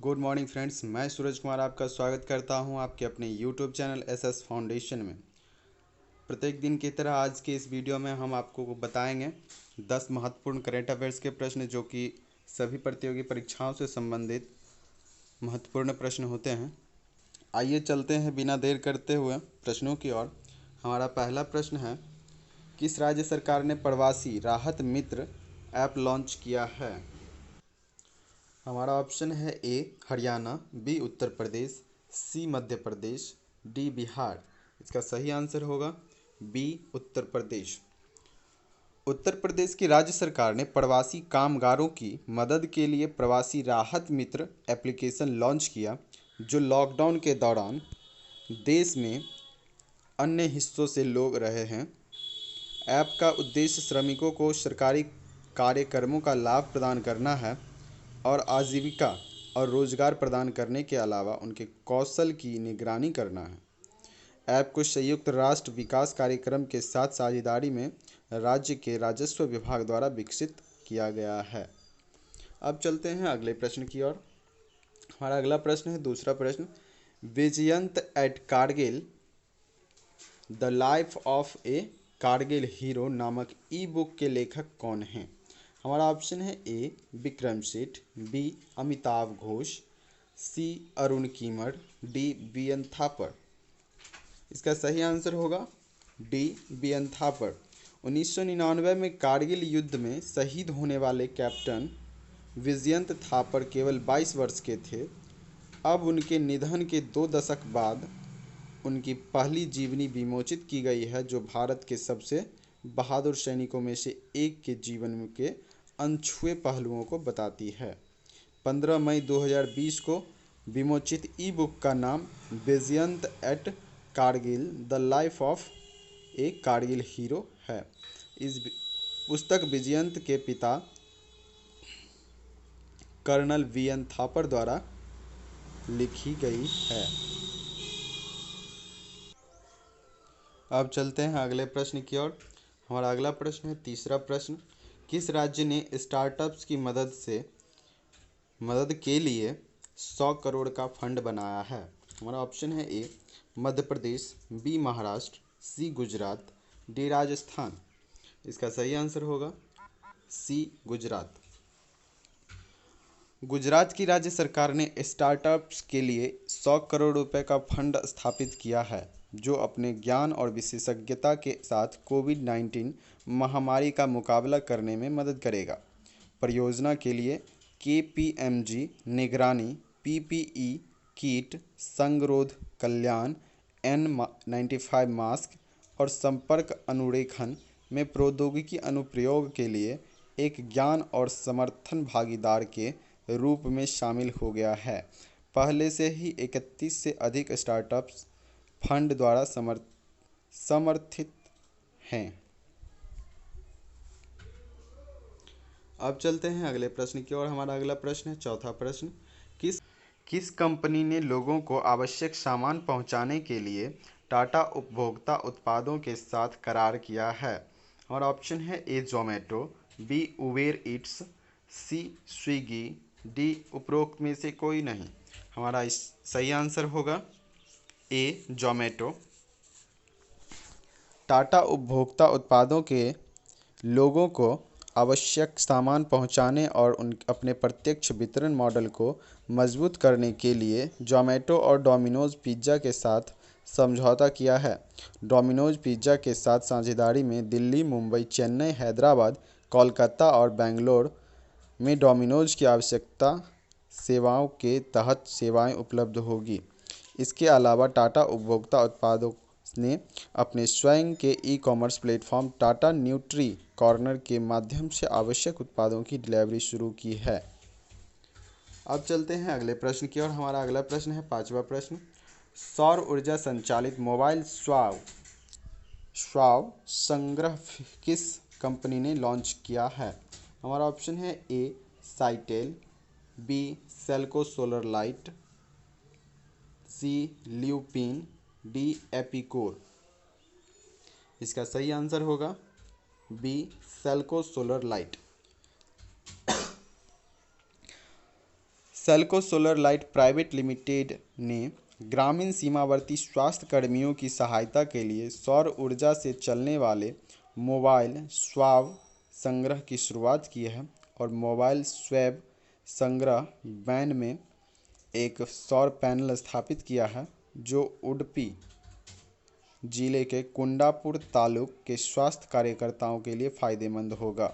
Good morning friends, मैं सूरज कुमार आपका स्वागत करता हूं आपके अपने यूट्यूब चैनल एसएस फाउंडेशन में। प्रत्येक दिन की तरह आज के इस वीडियो में हम आपको बताएंगे 10 महत्वपूर्ण करेंट अफेयर्स के प्रश्न जो कि सभी प्रतियोगी परीक्षाओं से संबंधित महत्वपूर्ण प्रश्न होते हैं। आइए चलते हैं बिना देर करते हुए प्रश्नों की ओर। हमारा पहला प्रश्न है, किस राज्य सरकार ने प्रवासी राहत मित्र ऐप लॉन्च किया है? हमारा ऑप्शन है ए हरियाणा, बी उत्तर प्रदेश, सी मध्य प्रदेश, डी बिहार। इसका सही आंसर होगा बी उत्तर प्रदेश। उत्तर प्रदेश की राज्य सरकार ने प्रवासी कामगारों की मदद के लिए प्रवासी राहत मित्र एप्लीकेशन लॉन्च किया, जो लॉकडाउन के दौरान देश में अन्य हिस्सों से लोग रहे हैं। ऐप का उद्देश्य श्रमिकों को सरकारी कार्यक्रमों का लाभ प्रदान करना है और आजीविका और रोजगार प्रदान करने के अलावा उनके कौशल की निगरानी करना है। ऐप को संयुक्त राष्ट्र विकास कार्यक्रम के साथ साझेदारी में राज्य के राजस्व विभाग द्वारा विकसित किया गया है। अब चलते हैं अगले प्रश्न की ओर। हमारा अगला प्रश्न है, दूसरा प्रश्न, Vijyant at Kargil the life of a Kargil hero नामक ई बुक के लेखक कौन हैं? हमारा ऑप्शन है A Vikram Seth, B Amitabh Ghosh, C Arun Kimar, D B N Thapar. इसका सही आंसर होगा डी बीएन थापर। 1999 में कारगिल युद्ध में शहीद होने वाले कैप्टन विजयंत थापर केवल 22 वर्ष के थे। अब उनके निधन के 2 दशक बाद उनकी पहली जीवनी विमोचित की गई है, जो भारत के सबसे बहादुर सैनिकों में से एक के जीवन के अनछुए पहलुओं को बताती है। 15 मई 2020 को विमोचित ई बुक का नाम Vijyant at Kargil the life of a Kargil hero है। इस पुस्तक विजयंत के पिता कर्नल वीएन थापर द्वारा लिखी गई है। अब चलते हैं अगले प्रश्न की ओर। हमारा अगला प्रश्न है, तीसरा प्रश्न, किस राज्य ने स्टार्टअप्स की मदद के लिए 100 करोड़ का फंड बनाया है? हमारा ऑप्शन है ए मध्य प्रदेश, बी महाराष्ट्र, सी गुजरात, डी राजस्थान। इसका सही आंसर होगा सी गुजरात। गुजरात की राज्य सरकार ने स्टार्टअप्स के लिए 100 करोड़ रुपए का फंड स्थापित किया है, जो अपने ज्ञान और विशेषज्ञता के साथ कोविड-19 महामारी का मुकाबला करने में मदद करेगा। परियोजना के लिए केपीएमजी निगरानी, पीपीई किट, संगरोध कल्याण, N95 मास्क और संपर्क अनुरेखण में प्रौद्योगिकी अनुप्रयोग के लिए एक ज्ञान और समर्थन भागीदार के रूप में शामिल हो गया है। पहले से ही 31 से अधिक स्टार्टअप्स फंड द्वारा समर्थित हैं। अब चलते हैं अगले प्रश्न की ओर। हमारा अगला प्रश्न है, चौथा प्रश्न, किस कंपनी ने लोगों को आवश्यक सामान पहुंचाने के लिए टाटा उपभोक्ता उत्पादों के साथ करार किया है? हमारा ऑप्शन है ए जोमेटो, बी उबेर ईट्स, सी स्विगी, डी उपरोक्त में से कोई नहीं। हमारा सही आंसर होगा ए जोमेटो। टाटा उपभोक्ता उत्पादों के लोगों को आवश्यक सामान पहुंचाने और अपने प्रत्यक्ष वितरण मॉडल को मजबूत करने के लिए जोमेटो और डोमिनोज पिज़्ज़ा के साथ समझौता किया है। डोमिनोज पिज़्ज़ा के साथ साझेदारी में दिल्ली, मुंबई, चेन्नई, हैदराबाद, कोलकाता और बेंगलोर में डोमिनोज की आवश्यकता सेवाओं के तहत सेवाएं उपलब्ध होगी। इसके अलावा टाटा उपभोक्ता उत्पादों ने अपने स्वयं के e-commerce platform Tata nutri corner के माध्यम से आवश्यक उत्पादों की डिलीवरी शुरू की है। अब चलते हैं अगले प्रश्न की ओर। हमारा अगला प्रश्न है, पांचवा प्रश्न, सौर ऊर्जा संचालित मोबाइल श्वाव संग्रह किस कंपनी ने लॉन्च किया है? हमारा ऑप्शन है A Cytel, B Selco solar light, C Lupin, D Epicor. इसका सही आंसर होगा B Selco solar light. Selco solar light private limited ने ग्रामीण सीमावर्ती स्वास्थ्य कर्मियों की सहायता के लिए सौर ऊर्जा से चलने वाले मोबाइल स्वाब संग्रह की शुरुआत की है और मोबाइल स्वैब संग्रह वैन में एक सौर पैनल स्थापित किया है जो उडुपी जिले के कुंडापुर तालुक के स्वास्थ्य कार्यकर्ताओं के लिए फ़ायदेमंद होगा।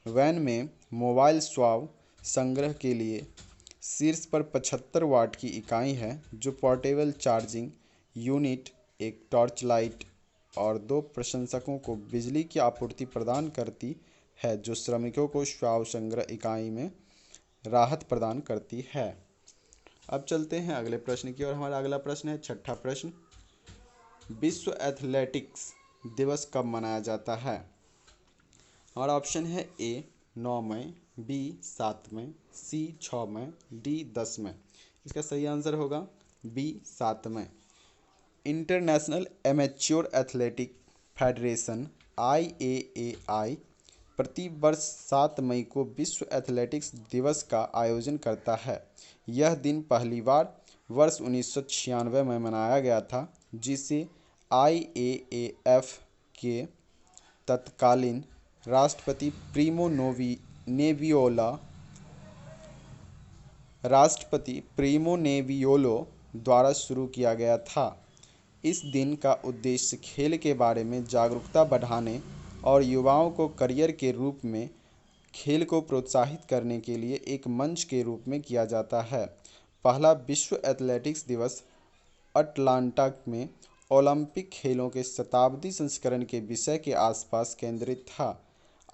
वैन में मोबाइल स्वाब संग्रह के लिए शीर्ष पर 75 वाट की इकाई है जो पोर्टेबल चार्जिंग यूनिट, एक टॉर्च लाइट और 2 प्रशंसकों को बिजली की आपूर्ति प्रदान करती है जो श्रमिकों को स्वाब संग्रह इकाई में राहत प्रदान करती है। अब चलते हैं अगले प्रश्न की ओर। हमारा अगला प्रश्न है छठा प्रश्न, विश्व एथलेटिक्स दिवस कब मनाया जाता है? हमारा ऑप्शन है ए 9 मई, बी 7 मई, सी 6 मई, डी 10 मई। इसका सही आंसर होगा बी 7 मई। International amateur athletic federation IAAI प्रति वर्ष 7 मई को विश्व एथलेटिक्स दिवस का आयोजन करता है। यह दिन पहली बार वर्ष 1996 में मनाया गया था, जिसे IAAF के तत्कालीन राष्ट्रपति प्रीमो नेवियोलो द्वारा शुरू किया गया था। इस दिन का उद्देश्य खेल के बारे में जागरूकता बढ़ाने और युवाओं को करियर के रूप में खेल को प्रोत्साहित करने के लिए एक मंच के रूप में किया जाता है। पहला विश्व एथलेटिक्स दिवस अटलांटा में ओलंपिक खेलों के शताब्दी संस्करण के विषय के आसपास केंद्रित था।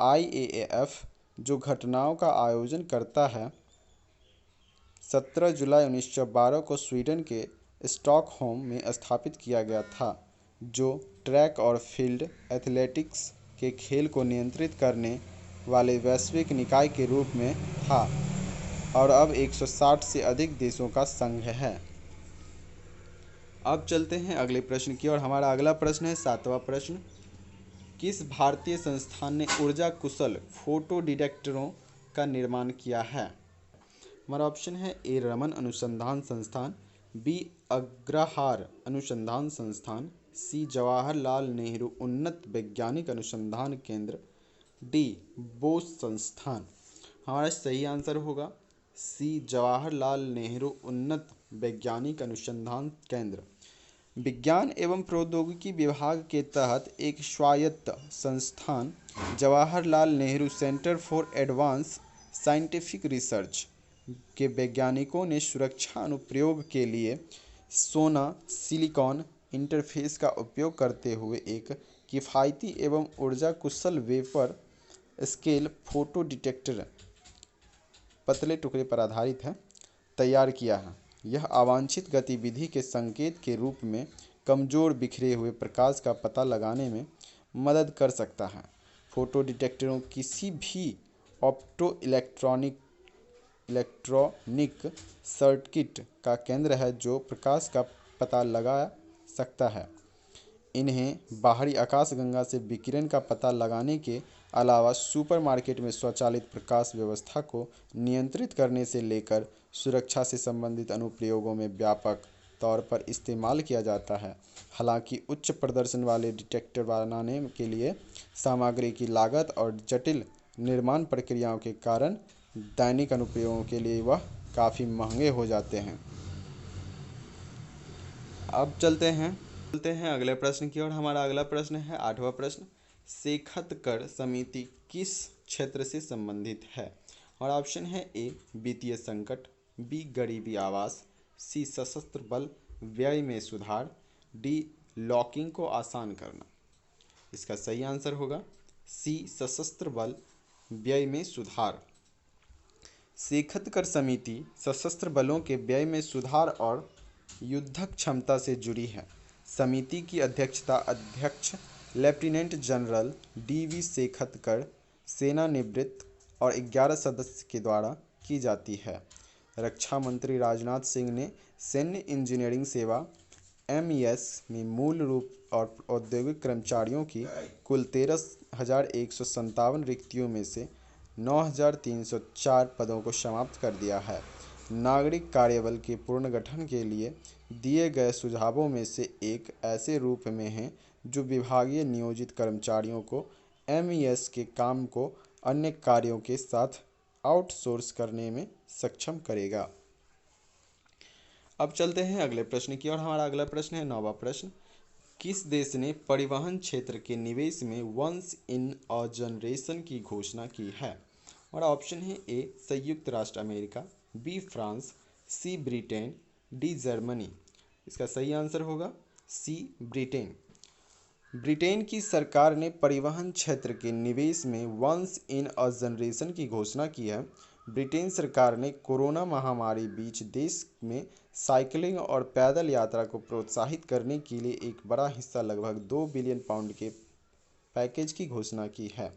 IAAF जो घटनाओं का आयोजन करता है, 17 जुलाई 1912 को स्वीडन के स्टॉकहोम में स्थापित किया गया था, जो ट्रैक और फील्ड एथलेटिक्स के खेल को नियंत्रित करने वाले वैश्विक निकाय के रूप में था और अब 160 से अधिक देशों का संघ है। अब चलते हैं अगले प्रश्न की ओर। हमारा अगला प्रश्न है 7वां प्रश्न, किस भारतीय संस्थान ने ऊर्जा कुशल फोटो डिटेक्टरों का निर्माण किया है? हमारा ऑप्शन है ए रमन अनुसंधान संस्थान, बी अग्रहार अनुसंधान संस्थान, सी जवाहरलाल नेहरू उन्नत वैज्ञानिक अनुसंधान केंद्र, डी बोस संस्थान। हमारा सही आंसर होगा सी जवाहरलाल नेहरू उन्नत वैज्ञानिक अनुसंधान केंद्र। विज्ञान एवं प्रौद्योगिकी विभाग के तहत एक स्वायत्त संस्थान Jawaharlal Nehru centre for advance scientific research के वैज्ञानिकों ने सुरक्षा अनुप्रयोग के लिए सोना सिलिकॉन इंटरफेस का उपयोग करते हुए एक किफ़ायती एवं ऊर्जा कुशल वेपर स्केल फोटो डिटेक्टर पतले टुकड़े पर आधारित है तैयार किया है। यह अवांछित गतिविधि के संकेत के रूप में कमज़ोर बिखरे हुए प्रकाश का पता लगाने में मदद कर सकता है। फोटो डिटेक्टरों किसी भी ऑप्टो इलेक्ट्रॉनिक सर्किट का केंद्र है जो प्रकाश का पता लगा सकता है। इन्हें बाहरी आकाशगंगा से विकिरण का पता लगाने के अलावा सुपरमार्केट में स्वचालित प्रकाश व्यवस्था को नियंत्रित करने से लेकर सुरक्षा से संबंधित अनुप्रयोगों में व्यापक तौर पर इस्तेमाल किया जाता है। हालांकि उच्च प्रदर्शन वाले डिटेक्टर बनाने के लिए सामग्री की लागत और जटिल निर्माण प्रक्रियाओं के कारण दैनिक अनुप्रयोगों के लिए वह काफ़ी महंगे हो जाते हैं। अब चलते हैं अगले प्रश्न की ओर। हमारा अगला प्रश्न है 8वां प्रश्न, सेखतकर समिति किस क्षेत्र से संबंधित है? और ऑप्शन है ए वित्तीय संकट, बी गरीबी आवास, सी सशस्त्र बल व्यय में सुधार, डी लॉकिंग को आसान करना। इसका सही आंसर होगा सी सशस्त्र बल व्यय में सुधार। सेखतकर समिति सशस्त्र बलों के व्यय में सुधार और युद्धक क्षमता से जुड़ी है। समिति की अध्यक्षता अध्यक्ष लेफ्टिनेंट जनरल DV सेखतकर, सेवानिवृत्त और 11 सदस्य के द्वारा की जाती है। रक्षा मंत्री राजनाथ सिंह ने सैन्य इंजीनियरिंग सेवा MES में मूल रूप और औद्योगिक कर्मचारियों की कुल 13,157 रिक्तियों में से 9,304 पदों को समाप्त कर दिया है। नागरिक कार्यबल के पुनर्गठन के लिए दिए गए सुझावों में से एक ऐसे रूप में है जो विभागीय नियोजित कर्मचारियों को एमईएस के काम को अन्य कार्यों के साथ आउटसोर्स करने में सक्षम करेगा। अब चलते हैं अगले प्रश्न की ओर। हमारा अगला प्रश्न है 9वां प्रश्न। किस देश ने परिवहन क्षेत्र के निवेश में वंस इन अ जनरेशन की घोषणा की है? हमारा ऑप्शन है ए संयुक्त राष्ट्र अमेरिका, बी फ्रांस, सी ब्रिटेन, डी जर्मनी। इसका सही आंसर होगा सी ब्रिटेन। ब्रिटेन की सरकार ने परिवहन क्षेत्र के निवेश में वंस इन अ जनरेशन की घोषणा की है। ब्रिटेन सरकार ने कोरोना महामारी बीच देश में साइकिलिंग और पैदल यात्रा को प्रोत्साहित करने के लिए एक बड़ा हिस्सा लगभग 2 बिलियन पाउंड के पैकेज की घोषणा की है।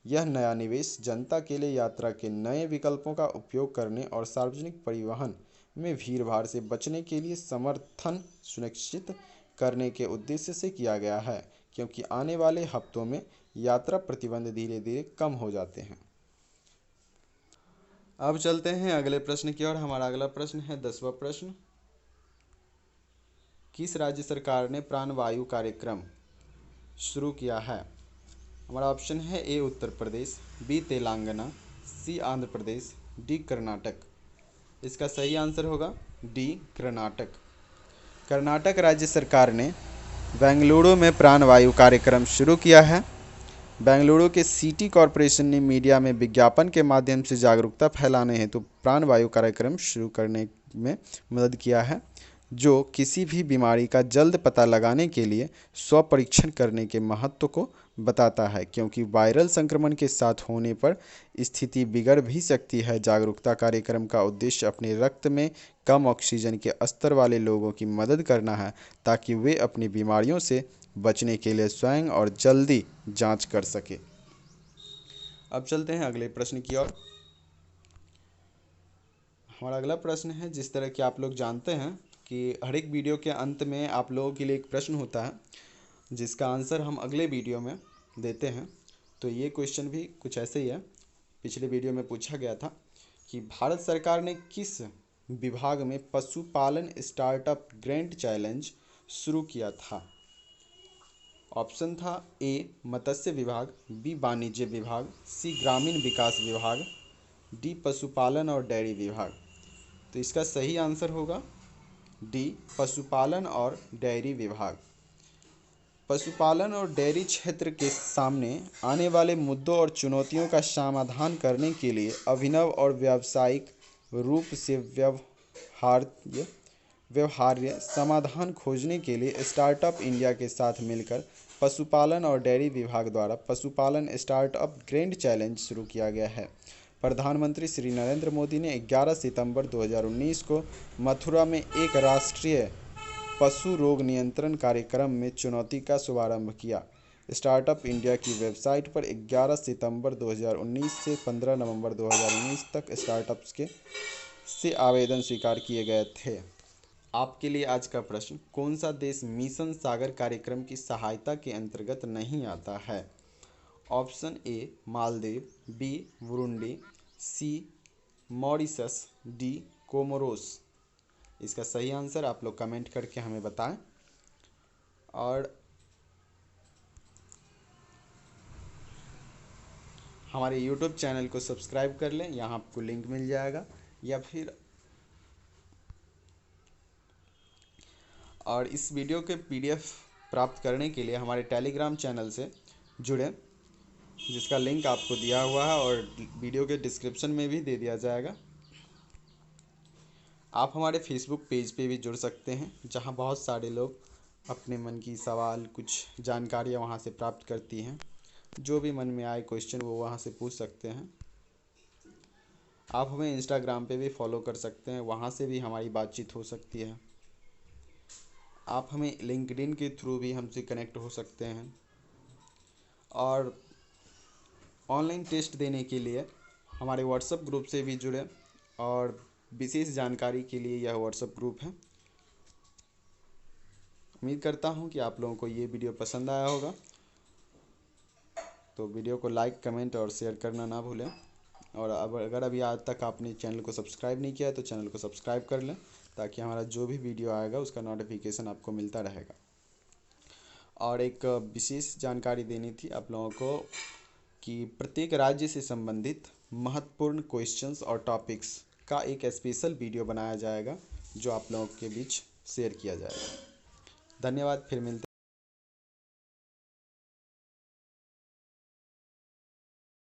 यह नया निवेश जनता के लिए यात्रा के नए विकल्पों का उपयोग करने और सार्वजनिक परिवहन में भीड़भाड़ से बचने के लिए समर्थन सुनिश्चित करने के उद्देश्य से किया गया है, क्योंकि आने वाले हफ्तों में यात्रा प्रतिबंध धीरे धीरे कम हो जाते हैं। अब चलते हैं अगले प्रश्न की ओर। हमारा अगला प्रश्न है 10वां प्रश्न। किस राज्य सरकार ने प्राणवायु कार्यक्रम शुरू किया है? हमारा ऑप्शन है ए उत्तर प्रदेश, बी तेलंगाना, सी आंध्र प्रदेश, डी कर्नाटक। इसका सही आंसर होगा डी कर्नाटक। कर्नाटक राज्य सरकार ने बेंगलुरु में प्राणवायु कार्यक्रम शुरू किया है। बेंगलुरु के सिटी कॉरपोरेशन ने मीडिया में विज्ञापन के माध्यम से जागरूकता फैलाने हेतु प्राणवायु कार्यक्रम शुरू करने में मदद किया है, जो किसी भी बीमारी का जल्द पता लगाने के लिए स्व परीक्षण करने के महत्व को बताता है, क्योंकि वायरल संक्रमण के साथ होने पर स्थिति बिगड़ भी सकती है। जागरूकता कार्यक्रम का उद्देश्य अपने रक्त में कम ऑक्सीजन के स्तर वाले लोगों की मदद करना है, ताकि वे अपनी बीमारियों से बचने के लिए स्वयं और जल्दी जांच कर सके। अब चलते हैं अगले प्रश्न की ओर। हमारा अगला प्रश्न है, जिस तरह कि आप लोग जानते हैं कि हर एक वीडियो के अंत में आप लोगों के लिए एक प्रश्न होता है जिसका आंसर हम अगले वीडियो में देते हैं। तो ये क्वेश्चन भी कुछ ऐसे ही है। पिछले वीडियो में पूछा गया था कि भारत सरकार ने किस विभाग में पशुपालन स्टार्टअप ग्रैंड चैलेंज शुरू किया था? ऑप्शन था ए मत्स्य विभाग, बी वाणिज्य विभाग, सी ग्रामीण विकास विभाग, डी पशुपालन और डेयरी विभाग। तो इसका सही आंसर होगा डी पशुपालन और डेयरी विभाग। पशुपालन और डेयरी क्षेत्र के सामने आने वाले मुद्दों और चुनौतियों का समाधान करने के लिए अभिनव और व्यावसायिक रूप से व्यवहार्य समाधान खोजने के लिए स्टार्टअप इंडिया के साथ मिलकर पशुपालन और डेयरी विभाग द्वारा पशुपालन स्टार्टअप ग्रैंड चैलेंज शुरू किया गया है। प्रधानमंत्री श्री नरेंद्र मोदी ने 11 सितंबर 2019 को मथुरा में एक राष्ट्रीय पशु रोग नियंत्रण कार्यक्रम में चुनौती का शुभारंभ किया। स्टार्टअप इंडिया की वेबसाइट पर 11 सितंबर 2019 से 15 नवंबर 2019 तक स्टार्टअप्स से आवेदन स्वीकार किए गए थे। आपके लिए आज का प्रश्न, कौन सा देश मिशन सागर कार्यक्रम की सहायता के अंतर्गत नहीं आता है? Option A Maldives, B Burundi, C Mauritius, D Comoros. इसका सही आंसर आप लोग कमेंट करके हमें बताएं। और हमारे YouTube चैनल को सब्सक्राइब कर लें, यहाँ आपको लिंक मिल जाएगा, या फिर और इस वीडियो के PDF प्राप्त करने के लिए हमारे टेलीग्राम चैनल से जुड़ें, जिसका लिंक आपको दिया हुआ है और वीडियो के डिस्क्रिप्शन में भी दे दिया जाएगा। आप हमारे फेसबुक पेज पे भी जुड़ सकते हैं, जहां बहुत सारे लोग अपने मन की सवाल, कुछ जानकारियां वहां से प्राप्त करती हैं। जो भी मन में आए क्वेश्चन वो वहां से पूछ सकते हैं। आप हमें इंस्टाग्राम पे भी फॉलो कर सकते हैं, वहां से भी हमारी बातचीत हो सकती है। आप हमें लिंक्डइन के थ्रू भी हमसे कनेक्ट हो सकते हैं। और ऑनलाइन टेस्ट देने के लिए हमारे व्हाट्सएप ग्रुप से भी जुड़ें, और विशेष जानकारी के लिए यह व्हाट्सएप ग्रुप है। उम्मीद करता हूं कि आप लोगों को ये वीडियो पसंद आया होगा। तो वीडियो को लाइक, कमेंट और शेयर करना ना भूलें। और अब अगर अभी आज तक आपने चैनल को सब्सक्राइब नहीं किया है तो चैनल को सब्सक्राइब कर लें, ताकि हमारा जो भी वीडियो आएगा उसका नोटिफिकेशन आपको मिलता रहेगा। और एक विशेष जानकारी देनी थी आप लोगों को कि प्रत्येक राज्य से संबंधित महत्वपूर्ण क्वेश्चंस और टॉपिक्स का एक स्पेशल वीडियो बनाया जाएगा, जो आप लोगों के बीच शेयर किया जाएगा। धन्यवाद, फिर मिलते हैं।